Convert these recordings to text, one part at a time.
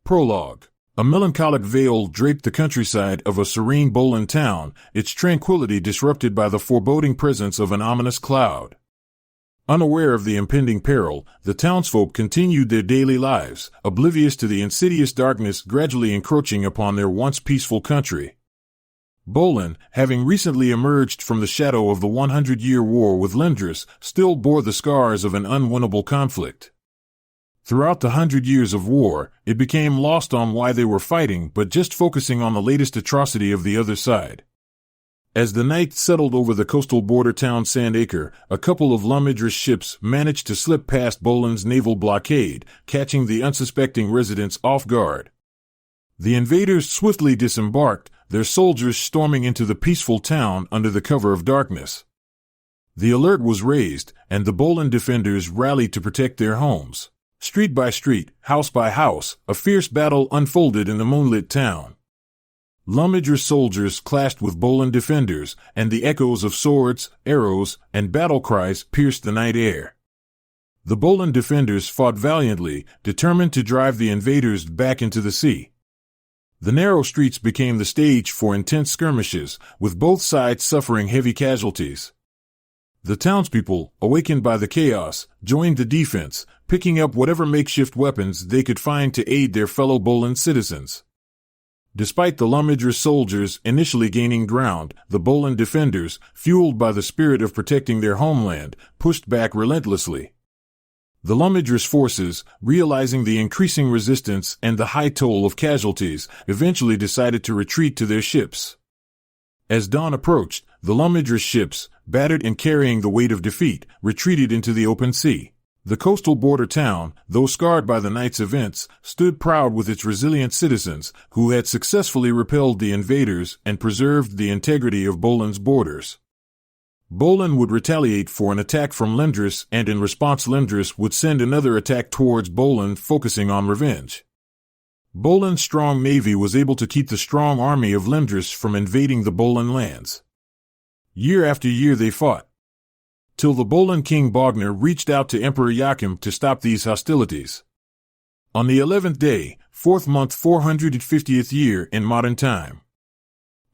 Prologue. A melancholic veil draped the countryside of a serene Bolin town, its tranquility disrupted by the foreboding presence of an ominous cloud. Unaware of the impending peril, the townsfolk continued their daily lives, oblivious to the insidious darkness gradually encroaching upon their once peaceful country. Bolin, having recently emerged from the shadow of the 100-year war with Lindris, still bore the scars of an unwinnable conflict. Throughout the 100 years of war, it became lost on why they were fighting but just focusing on the latest atrocity of the other side. As the night settled over the coastal border town Sandacre, a couple of Lumidris ships managed to slip past Bolin's naval blockade, catching the unsuspecting residents off guard. The invaders swiftly disembarked, their soldiers storming into the peaceful town under the cover of darkness. The alert was raised, and the Bolin defenders rallied to protect their homes. Street by street, house by house, a fierce battle unfolded in the moonlit town. Lumidris soldiers clashed with Bolin defenders, and the echoes of swords, arrows, and battle cries pierced the night air. The Bolin defenders fought valiantly, determined to drive the invaders back into the sea. The narrow streets became the stage for intense skirmishes, with both sides suffering heavy casualties. The townspeople, awakened by the chaos, joined the defense, picking up whatever makeshift weapons they could find to aid their fellow Bolin citizens. Despite the Lumidris soldiers initially gaining ground, the Bolin defenders, fueled by the spirit of protecting their homeland, pushed back relentlessly. The Lumidris forces, realizing the increasing resistance and the high toll of casualties, eventually decided to retreat to their ships. As dawn approached, the Lumidris ships, battered and carrying the weight of defeat, retreated into the open sea. The coastal border town, though scarred by the night's events, stood proud with its resilient citizens, who had successfully repelled the invaders and preserved the integrity of Bolin's borders. Bolin would retaliate for an attack from Lindris, and in response Lindris would send another attack towards Bolin, focusing on revenge. Bolin's strong navy was able to keep the strong army of Lindris from invading the Bolin lands. Year after year they fought, till the Bolin king Bogner reached out to Emperor Joachim to stop these hostilities. On the 11th day, 4th month 450th year in modern time.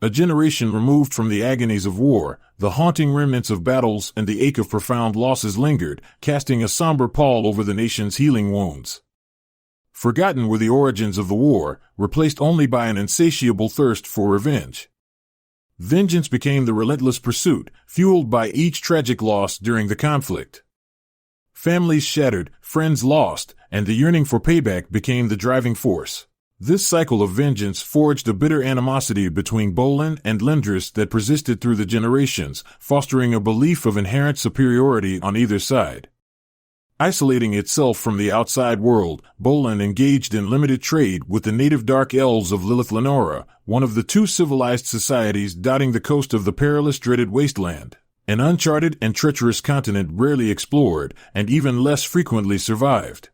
A generation removed from the agonies of war, the haunting remnants of battles and the ache of profound losses lingered, casting a somber pall over the nation's healing wounds. Forgotten were the origins of the war, replaced only by an insatiable thirst for revenge. Vengeance became the relentless pursuit, fueled by each tragic loss during the conflict. Families shattered, friends lost, and the yearning for payback became the driving force. This cycle of vengeance forged a bitter animosity between Bolin and Lindris that persisted through the generations, fostering a belief of inherent superiority on either side. Isolating itself from the outside world, Bolin engaged in limited trade with the native Dark Elves of Lilith Lenora, one of the two civilized societies dotting the coast of the perilous dreaded wasteland, an uncharted and treacherous continent rarely explored and even less frequently survived.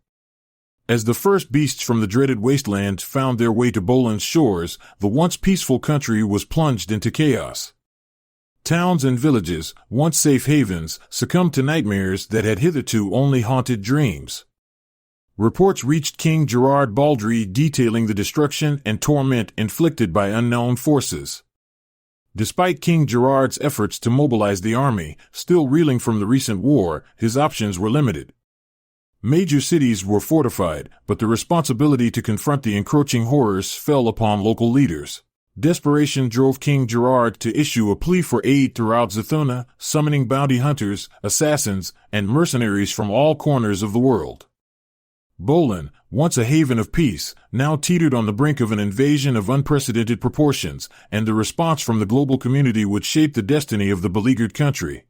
As the first beasts from the dreaded wasteland found their way to Bolin's shores, the once peaceful country was plunged into chaos. Towns and villages, once safe havens, succumbed to nightmares that had hitherto only haunted dreams. Reports reached King Gerard Baldry detailing the destruction and torment inflicted by unknown forces. Despite King Gerard's efforts to mobilize the army, still reeling from the recent war, his options were limited. Major cities were fortified, but the responsibility to confront the encroaching horrors fell upon local leaders. Desperation drove King Gerard to issue a plea for aid throughout Zathuna, summoning bounty hunters, assassins, and mercenaries from all corners of the world. Bolin, once a haven of peace, now teetered on the brink of an invasion of unprecedented proportions, and the response from the global community would shape the destiny of the beleaguered country.